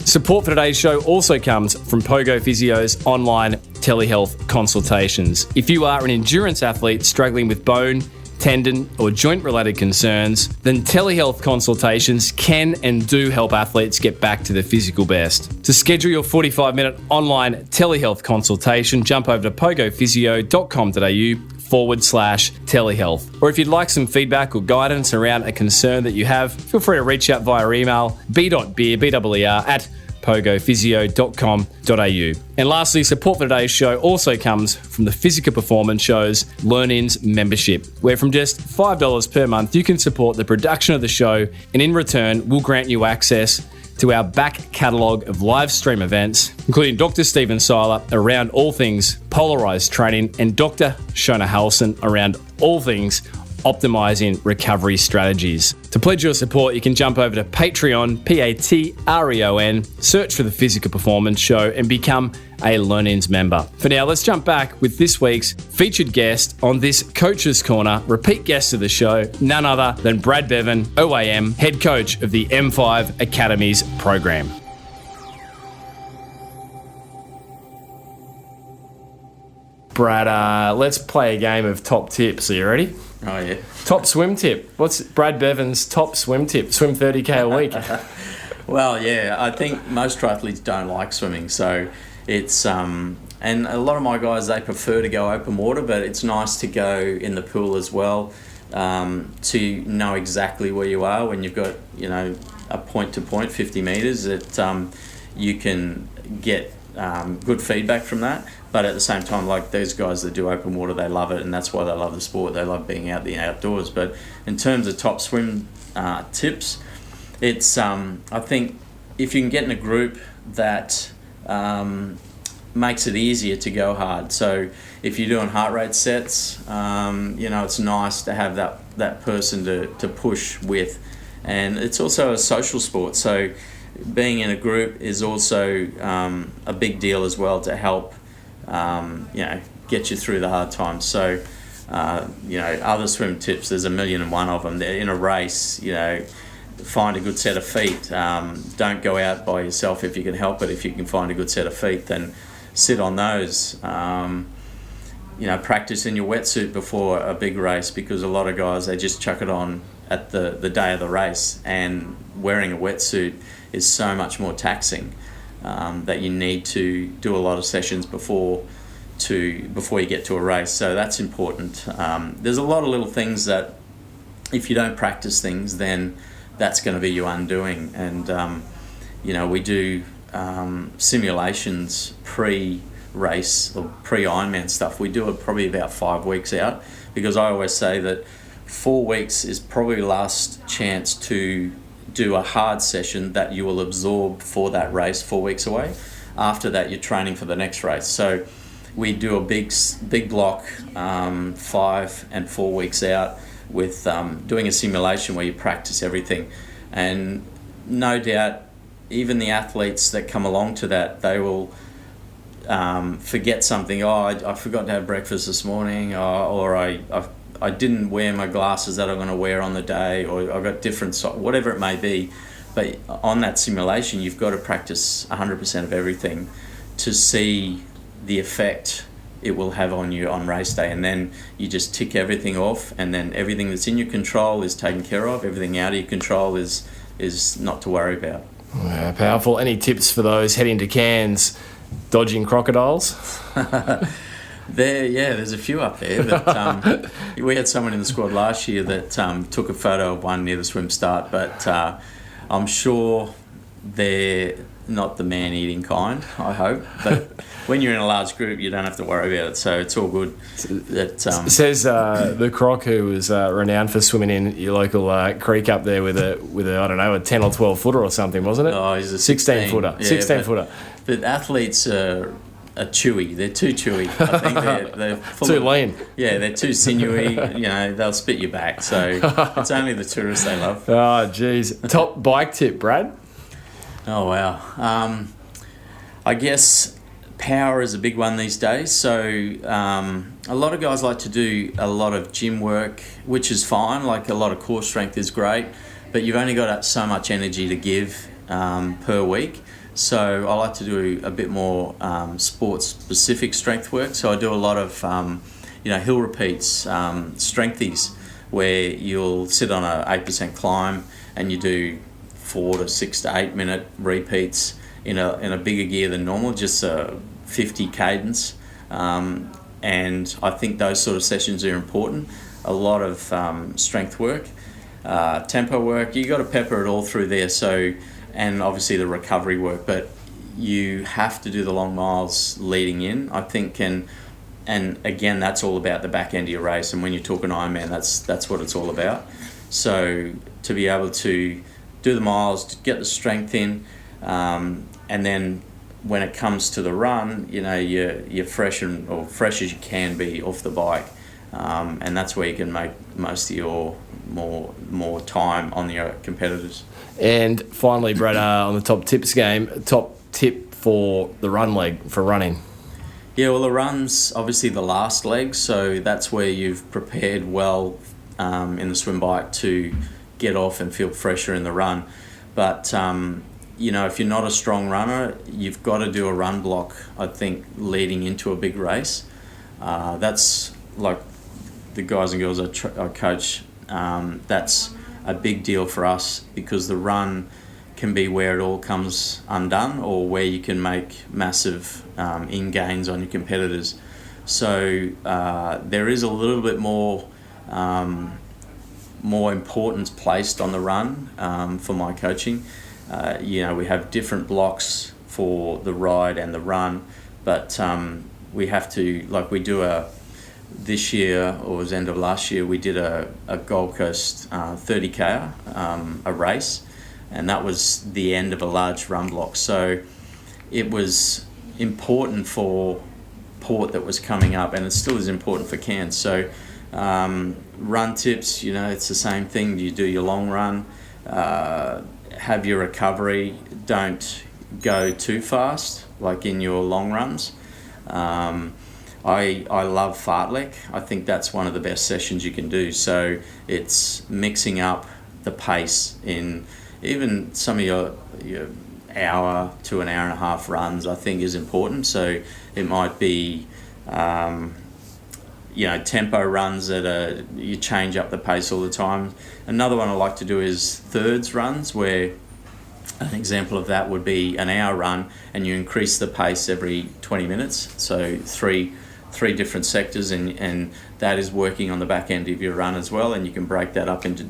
Support for today's show also comes from Pogo Physio's online telehealth consultations. If you are an endurance athlete struggling with bone, tendon, or joint-related concerns, then telehealth consultations can and do help athletes get back to their physical best. To schedule your 45-minute online telehealth consultation, jump over to pogophysio.com.au/telehealth. Or if you'd like some feedback or guidance around a concern that you have, feel free to reach out via email b.beer, at pogophysio.com.au. And lastly, support for today's show also comes from the Physical Performance Show's Learn-Ins membership, where from just $5 per month, you can support the production of the show, and in return, we'll grant you access to our back catalogue of live stream events, including Dr. Stephen Seiler around all things polarised training and Dr. Shona Halson around all things optimizing recovery strategies. To pledge your support, you can jump over to Patreon, Patreon, search for the Physical Performance Show and become a Learn-Ins member. For now, let's jump back with this week's featured guest on this Coach's Corner, repeat guest of the show, none other than Brad Beven OAM, head coach of the M5 Academies Program. Brad, let's play a game of top tips. Are you ready? Oh, yeah. Top swim tip. What's Brad Beven's top swim tip? Swim 30K a week. Well, yeah, I think most triathletes don't like swimming, so it's and a lot of my guys, they prefer to go open water, but it's nice to go in the pool as well, to know exactly where you are when you've got, a point to point 50 meters, that you can get good feedback from that. But at the same time, like those guys that do open water, they love it, and that's why they love the sport. They love being out the outdoors. But in terms of top swim tips, it's I think if you can get in a group that makes it easier to go hard. So if you're doing heart rate sets, it's nice to have that person to push with, and it's also a social sport. So being in a group is also a big deal as well to help. Get you through the hard times. So, other swim tips, there's 1,000,001 of them. They're in a race, find a good set of feet. Don't go out by yourself if you can help it. If you can find a good set of feet, then sit on those. Practice in your wetsuit before a big race, because a lot of guys, they just chuck it on at the day of the race, and wearing a wetsuit is so much more taxing. That you need to do a lot of sessions before you get to a race, so that's important. There's a lot of little things that if you don't practice things, then that's going to be your undoing. And we do simulations pre-race or pre-Ironman stuff. We do it probably about 5 weeks out, because I always say that 4 weeks is probably the last chance to do a hard session that you will absorb for that race 4 weeks away. After that, you're training for the next race. So we do a big block 5 and 4 weeks out with doing a simulation where you practice everything. And no doubt, even the athletes that come along to that, they will forget something. I forgot to have breakfast this morning, or I didn't wear my glasses that I'm going to wear on the day, or I've got different whatever it may be. But on that simulation, you've got to practice 100% of everything to see the effect it will have on you on race day. And then you just tick everything off, and then everything that's in your control is taken care of. Everything out of your control is not to worry about. Yeah, powerful. Any tips for those heading to Cairns dodging crocodiles? There's a few up there. But, we had someone in the squad last year that took a photo of one near the swim start, but I'm sure they're not the man-eating kind, I hope. But when you're in a large group, you don't have to worry about it, so it's all good. Says the croc who was renowned for swimming in your local creek up there with a I don't know, a 10 or 12 footer or something, wasn't it? Oh, he's a 16 footer. Yeah, 16 footer. But athletes are chewy. They're too chewy. I think they're full too lean. Yeah, they're too sinewy. They'll spit you back. So it's only the tourists they love. Oh, geez. Top bike tip, Brad? Oh, wow. I guess power is a big one these days. So a lot of guys like to do a lot of gym work, which is fine. Like, a lot of core strength is great, but you've only got so much energy to give per week. So I like to do a bit more sports-specific strength work. So I do a lot of hill repeats, strengthies, where you'll sit on a 8% climb and you do 4 to 6 to 8 minute repeats in a bigger gear than normal, just a 50 cadence. And I think those sort of sessions are important. A lot of strength work, tempo work. You got to pepper it all through there. So, and obviously the recovery work, but you have to do the long miles leading in, I think, and again, that's all about the back end of your race. And when you're talking Ironman, that's what it's all about. So to be able to do the miles, to get the strength in, and then when it comes to the run, you're fresh or fresh as you can be off the bike, and that's where you can make most of your more time on your competitors. And finally, Brad, on the top tips game, top tip for the run leg for running. Yeah, well, the run's obviously the last leg, so that's where you've prepared well in the swim bike to get off and feel fresher in the run. But if you're not a strong runner, you've got to do a run block, I think, leading into a big race. That's like the guys and girls I coach, that's a big deal for us, because the run can be where it all comes undone, or where you can make massive in gains on your competitors. So there is a little bit more importance placed on the run for my coaching. We have different blocks for the ride and the run, but we have to, this year, or was end of last year, we did a Gold Coast 30K, a race, and that was the end of a large run block. So it was important for Port that was coming up, and it still is important for Cairns. So run tips, it's the same thing. You do your long run, have your recovery, don't go too fast, like in your long runs. I love fartlek. I think that's one of the best sessions you can do. So it's mixing up the pace in even some of your hour to an hour and a half runs, I think, is important. So it might be tempo runs that you change up the pace all the time. Another one I like to do is thirds runs, where an example of that would be an hour run and you increase the pace every 20 minutes. So three different sectors, and that is working on the back end of your run as well, and you can break that up into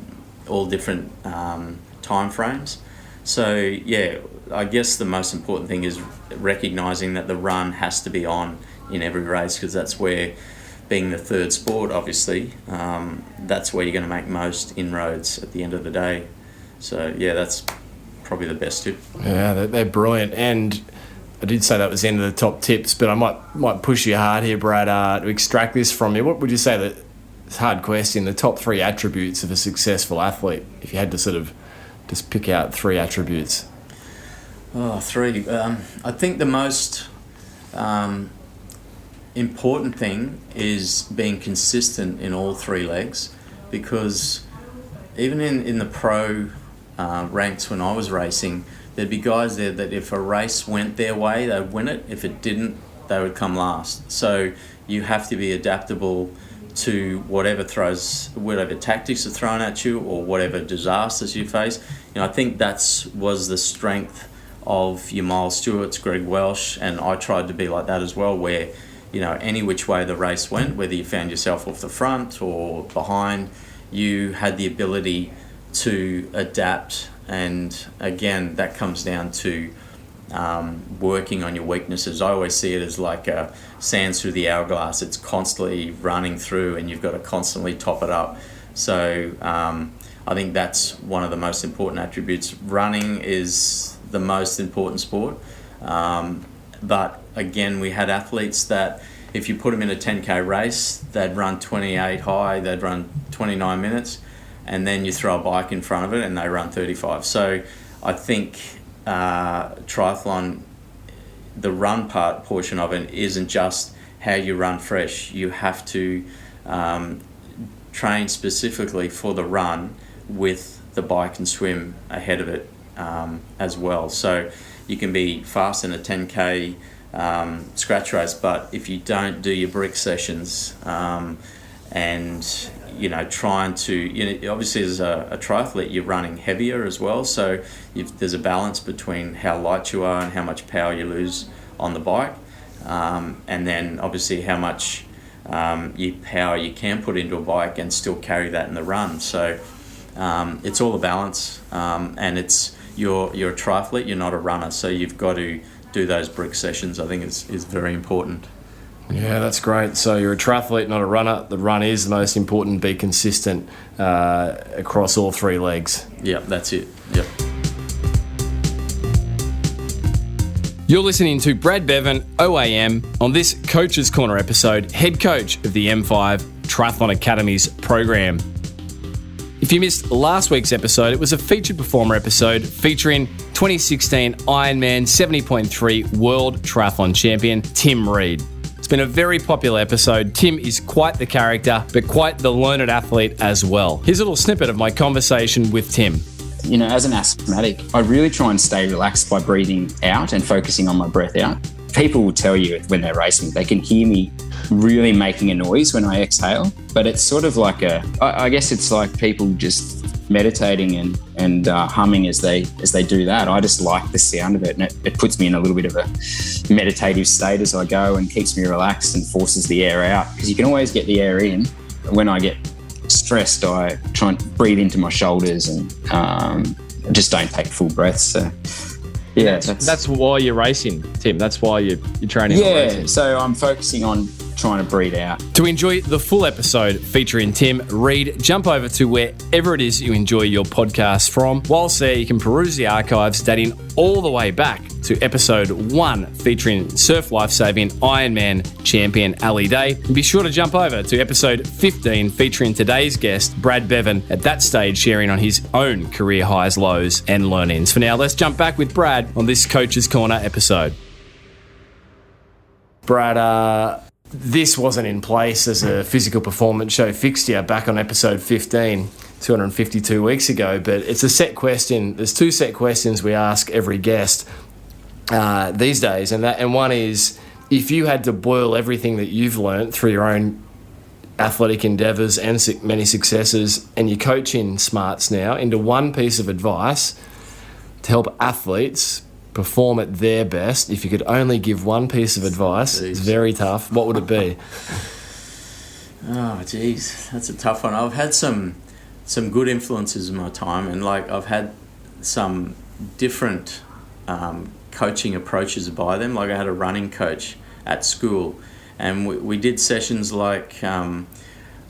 all different time frames. So yeah, I guess the most important thing is recognizing that the run has to be on in every race, because that's where, being the third sport, obviously, that's where you're going to make most inroads at the end of the day. So yeah, that's probably the best tip. Yeah, they're brilliant. And I did say that was the end of the top tips, but I might push you hard here, Brad, to extract this from you. What would you say that, it's a hard question, the top 3 attributes of a successful athlete, if you had to sort of just pick out 3 attributes? Oh, 3. I think the most important thing is being consistent in all 3 legs, because even in the pro ranks when I was racing, there'd be guys there that if a race went their way, they'd win it. If it didn't, they would come last. So you have to be adaptable to whatever tactics are thrown at you or whatever disasters you face. I think was the strength of your Miles Stewarts, Greg Welsh, and I tried to be like that as well, where any which way the race went, whether you found yourself off the front or behind, you had the ability to adapt. And again, that comes down to working on your weaknesses. I always see it as like sands through the hourglass. It's constantly running through and you've got to constantly top it up. So I think that's one of the most important attributes. Running is the most important sport. But again, we had athletes that if you put them in a 10K race, they'd run 28 high, they'd run 29 minutes, and then you throw a bike in front of it and they run 35. So I think triathlon, the run portion of it isn't just how you run fresh. You have to train specifically for the run with the bike and swim ahead of it as well. So you can be fast in a 10K scratch race, but if you don't do your brick sessions and trying to, obviously as a triathlete you're running heavier as well, so there's a balance between how light you are and how much power you lose on the bike, and then obviously how much power you can put into a bike and still carry that in the run. So it's all a balance, and you're a triathlete, you're not a runner, so you've got to do those brick sessions. I think is very important. Yeah, that's great. So you're a triathlete, not a runner. The run is the most important. Be consistent across all 3 legs. Yep, that's it. Yep. You're listening to Brad Beven OAM on this Coach's Corner episode, head coach of the M5 Triathlon Academies Program. If you missed last week's episode, it was a featured performer episode featuring 2016 Ironman 70.3 World Triathlon Champion, Tim Reed. It's been a very popular episode. Tim is quite the character, but quite the learned athlete as well. Here's a little snippet of my conversation with Tim. As an asthmatic, I really try and stay relaxed by breathing out and focusing on my breath out. People will tell you when they're racing, they can hear me really making a noise when I exhale, but it's sort of like I guess it's like people just meditating and humming as they do that. I just like the sound of it, and it puts me in a little bit of a meditative state as I go and keeps me relaxed and forces the air out, because you can always get the air in. When I get stressed, I try and breathe into my shoulders and just don't take full breaths. So yeah, that's why you're racing, Tim. That's why you're training. Yeah, racing. So I'm focusing on trying to breathe out. To enjoy the full episode featuring Tim Reed, jump over to wherever it is you enjoy your podcast from. Whilst there, you can peruse the archives dating all the way back to episode 1 featuring surf lifesaving Ironman champion Ali Day. And be sure to jump over to episode 15 featuring today's guest, Brad Beven, at that stage sharing on his own career highs, lows and learn-ins. For now, let's jump back with Brad on this Coach's Corner episode. Brad, this wasn't in place as a physical performance show fixture back on episode 15, 252 weeks ago, but it's a set question. There's 2 set questions we ask every guest these days, and one is, if you had to boil everything that you've learnt through your own athletic endeavours and many successes and your coaching smarts now into one piece of advice to help athletes perform at their best, if you could only give one piece of advice, it's very tough, what would it be? Oh, geez, that's a tough one. I've had some good influences in my time, and I've had some different coaching approaches by them. I had a running coach at school, and we did sessions like, I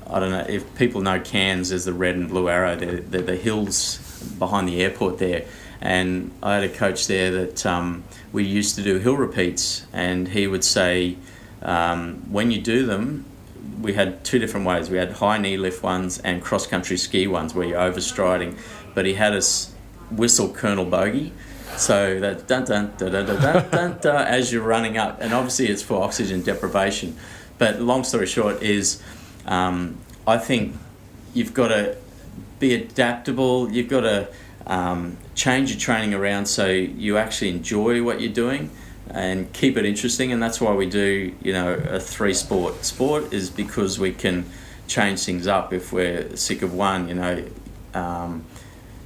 don't know if people know Cairns, there's the red and blue arrow, the hills behind the airport there. And I had a coach there that we used to do hill repeats, and he would say, when you do them, we had two different ways. We had high knee lift ones and cross-country ski ones where you're overstriding, but he had us whistle Colonel Bogey, so that dun dun dun dun dun dun dun as you're running up, and obviously it's for oxygen deprivation. But long story short is, I think you've got to be adaptable. You've got to change your training around so you actually enjoy what you're doing and keep it interesting. And that's why we do, a 3-sport sport, is because we can change things up if we're sick of one.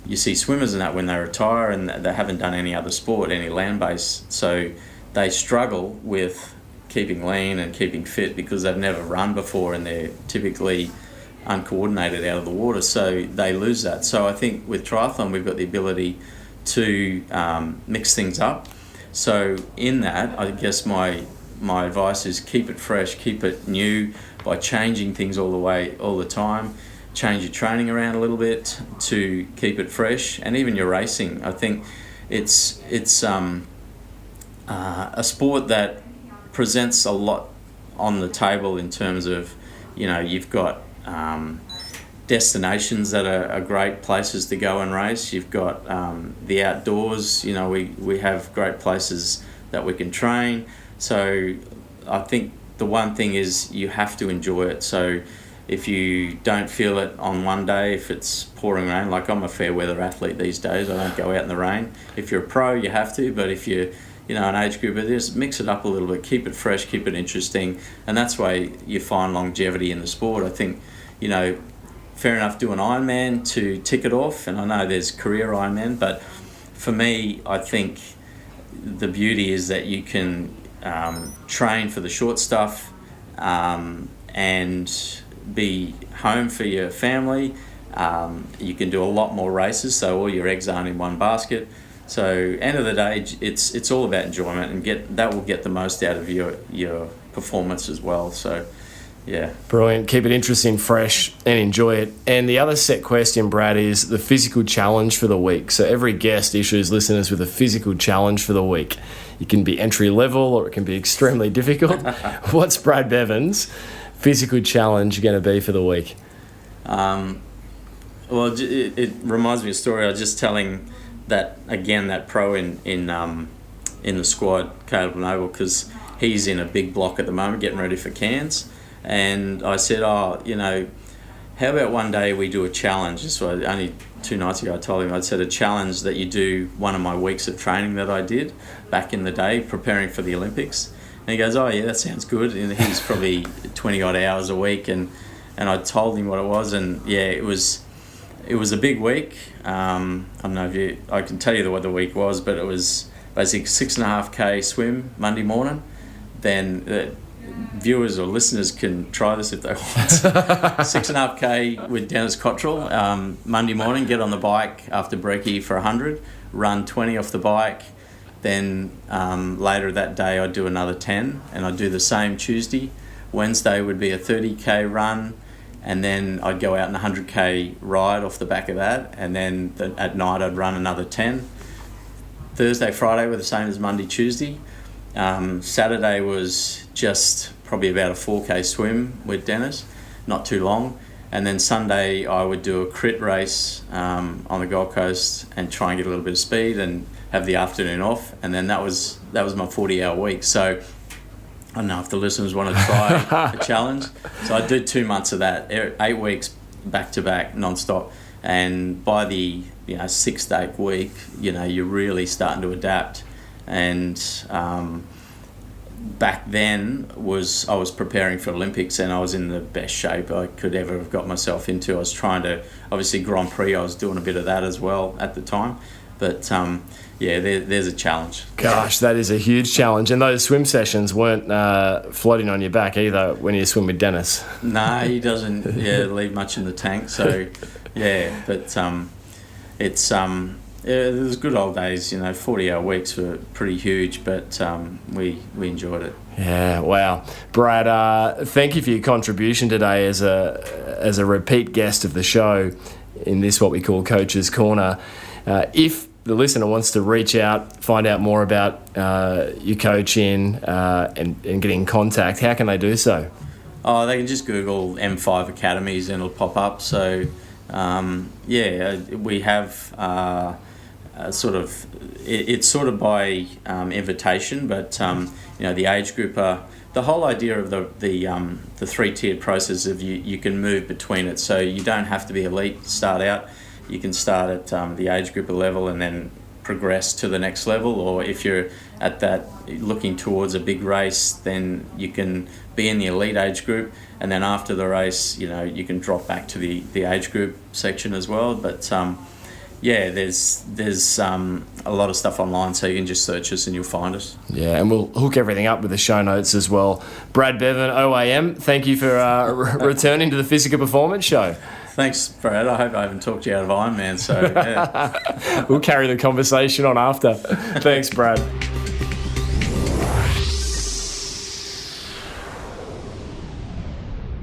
You see swimmers and that when they retire and they haven't done any other sport, any land-based, so they struggle with keeping lean and keeping fit because they've never run before and they're typically uncoordinated out of the water, so they lose that. So I think with triathlon we've got the ability to mix things up. So in that, I guess my advice is keep it fresh, keep it new by changing things all the time. Change your training around a little bit to keep it fresh, and even your racing. I think it's a sport that presents a lot on the table in terms of, you've got destinations that are great places to go and race. You've got the outdoors. We have great places that we can train. So I think the one thing is you have to enjoy it. So if you don't feel it on one day, if it's pouring rain, like I'm a fair weather athlete these days, I don't go out in the rain. If you're a pro, you have to, but if you're an age group of this, mix it up a little bit, keep it fresh, keep it interesting, and that's why you find longevity in the sport. I think, fair enough, do an Ironman to tick it off, and I know there's career Ironman, but for me, I think the beauty is that you can train for the short stuff and be home for your family. You can do a lot more races, so all your eggs aren't in one basket. So end of the day, it's all about enjoyment, and that will get the most out of your performance as well. So yeah, brilliant. Keep it interesting, fresh, and enjoy it. And the other set question, Brad, is the physical challenge for the week. So every guest issues listeners with a physical challenge for the week. It can be entry level or it can be extremely difficult. What's Brad Bevan's physical challenge going to be for the week? Well, it reminds me of a story. I was just telling that pro in the squad, Caleb Noble, because he's in a big block at the moment, getting ready for Cairns. And I said, how about one day we do a challenge? This was only 2 nights ago. I told him, I'd said a challenge that you do one of my weeks of training that I did back in the day, preparing for the Olympics. And he goes, oh yeah, that sounds good. And he's probably 20 odd hours a week. And I told him what it was. And yeah, it was a big week. I don't know if I can tell you what the week was, but it was basically 6.5K swim Monday morning. Then viewers or listeners can try this if they want. 6.5K with Dennis Cottrell Monday morning. Get on the bike after brekkie for 100. Run 20 off the bike. Then later that day I'd do another 10, and I'd do the same Tuesday. Wednesday would be a 30K run, and then I'd go out in a 100K ride off the back of that, and then at night I'd run another 10. Thursday, Friday were the same as Monday, Tuesday. Saturday was just probably about a 4K swim with Dennis, not too long. And then Sunday I would do a crit race on the Gold Coast and try and get a little bit of speed and have the afternoon off. And then that was my 40-hour week. So I don't know if the listeners want to try a challenge. So I did 2 months of that, 8 weeks back to back, non-stop. And by the 6th to 8th week, you're really starting to adapt. And back then I was preparing for Olympics, and I was in the best shape I could ever have got myself into. I was trying to, obviously Grand Prix, I was doing a bit of that as well at the time. But there's a challenge. Gosh, that is a huge challenge. And those swim sessions weren't floating on your back either when you swim with Dennis. No, he doesn't leave much in the tank. So, but it was good old days. 40-hour weeks were pretty huge, but we enjoyed it. Yeah, wow. Brad, thank you for your contribution today as a repeat guest of the show in this, what we call Coach's Corner. If the listener wants to reach out, find out more about your coaching and get in contact, how can they do so? Oh, they can just Google M5 Academies and it'll pop up. So, we have it's sort of by invitation, but the age group the whole idea of the 3-tiered process of you can move between it, so you don't have to be elite to start out. You can start at the age group level and then progress to the next level, or if you're at that looking towards a big race, then you can be in the elite age group, and then after the race, you can drop back to the age group section as well. But there's a lot of stuff online, so you can just search us and you'll find us. Yeah, and we'll hook everything up with the show notes as well. Brad Beven OAM, thank you for returning to the Physical Performance Show. Thanks, Brad. I hope I haven't talked you out of Ironman, so yeah. We'll carry the conversation on after. Thanks, Brad.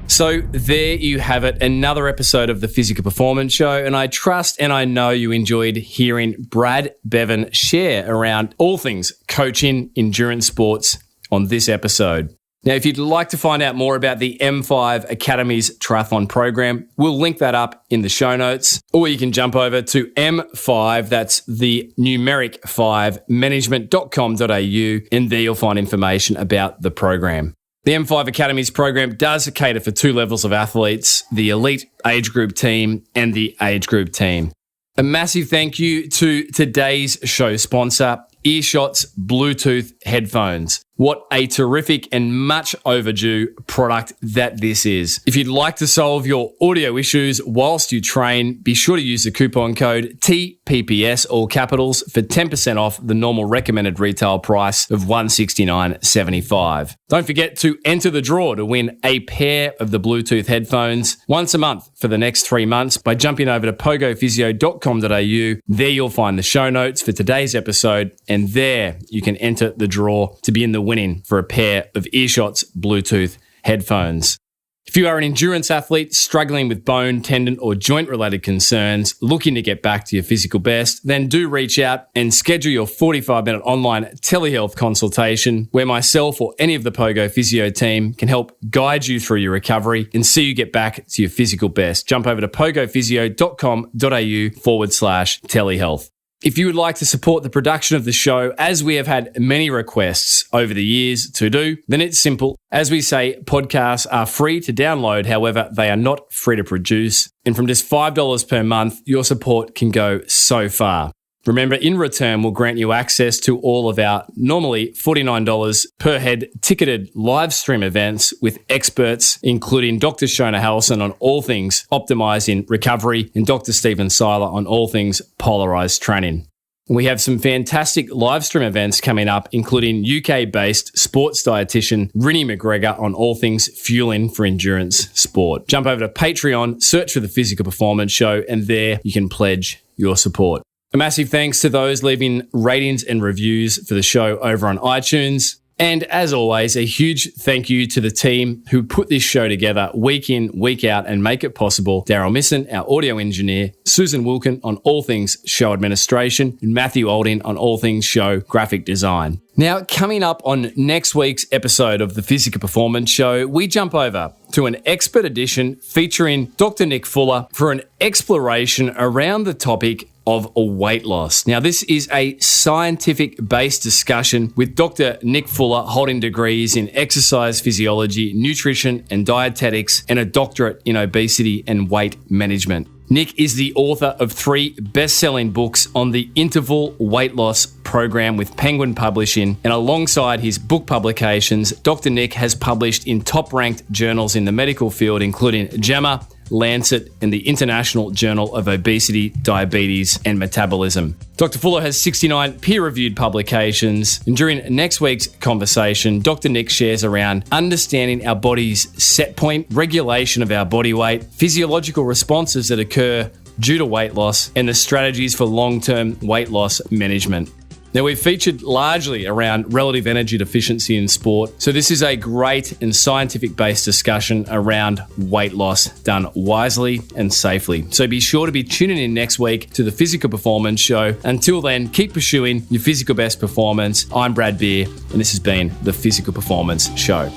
So there you have it, another episode of the Physical Performance Show, and I trust and I know you enjoyed hearing Brad Beven share around all things coaching endurance sports on this episode. Now, if you'd like to find out more about the M5 Academies Triathlon Program, we'll link that up in the show notes, or you can jump over to M5, that's the numeric 5, management.com.au, and there you'll find information about the program. The M5 Academies program does cater for 2 levels of athletes, the elite age group team and the age group team. A massive thank you to today's show sponsor, Earshot's Bluetooth headphones. What a terrific and much overdue product that this is. If you'd like to solve your audio issues whilst you train, be sure to use the coupon code TPPS, all capitals, for 10% off the normal recommended retail price of $169.75. Don't forget to enter the draw to win a pair of the Bluetooth headphones once a month for the next 3 months by jumping over to pogophysio.com.au. There you'll find the show notes for today's episode, and there you can enter the draw to be in the winning for a pair of Earshot's Bluetooth headphones. If you are an endurance athlete struggling with bone, tendon, or joint-related concerns, looking to get back to your physical best, then do reach out and schedule your 45-minute online telehealth consultation where myself or any of the Pogo Physio team can help guide you through your recovery and see you get back to your physical best. Jump over to pogophysio.com.au/telehealth. If you would like to support the production of the show, as we have had many requests over the years to do, then it's simple. As we say, podcasts are free to download, however, they are not free to produce. And from just $5 per month, your support can go so far. Remember, in return, we'll grant you access to all of our normally $49 per head ticketed live stream events with experts, including Dr. Shona Halson on all things optimizing recovery and Dr. Stephen Seiler on all things polarized training. We have some fantastic live stream events coming up, including UK-based sports dietitian Rinny McGregor on all things fueling for endurance sport. Jump over to Patreon, search for the Physical Performance Show, and there you can pledge your support. A massive thanks to those leaving ratings and reviews for the show over on iTunes. And as always, a huge thank you to the team who put this show together week in, week out and make it possible. Daryl Misson, our audio engineer, Susan Wilkin on all things show administration, and Matthew Olding on all things show graphic design. Now, coming up on next week's episode of the Physical Performance Show, we jump over to an expert edition featuring Dr. Nick Fuller for an exploration around the topic of weight loss. Now, this is a scientific-based discussion with Dr. Nick Fuller holding degrees in exercise physiology, nutrition and dietetics, and a doctorate in obesity and weight management. Nick is the author of 3 best-selling books on the interval weight loss program with Penguin Publishing, and alongside his book publications, Dr. Nick has published in top-ranked journals in the medical field, including JAMA, Lancet, and the International Journal of Obesity, Diabetes, and Metabolism. Dr. Fuller has 69 peer-reviewed publications, and during next week's conversation, Dr. Nick shares around understanding our body's set point, regulation of our body weight, physiological responses that occur due to weight loss, and the strategies for long-term weight loss management. Now, we've featured largely around relative energy deficiency in sport, so this is a great and scientific-based discussion around weight loss done wisely and safely. So be sure to be tuning in next week to the Physical Performance Show. Until then, keep pursuing your physical best performance. I'm Brad Beer, and this has been the Physical Performance Show.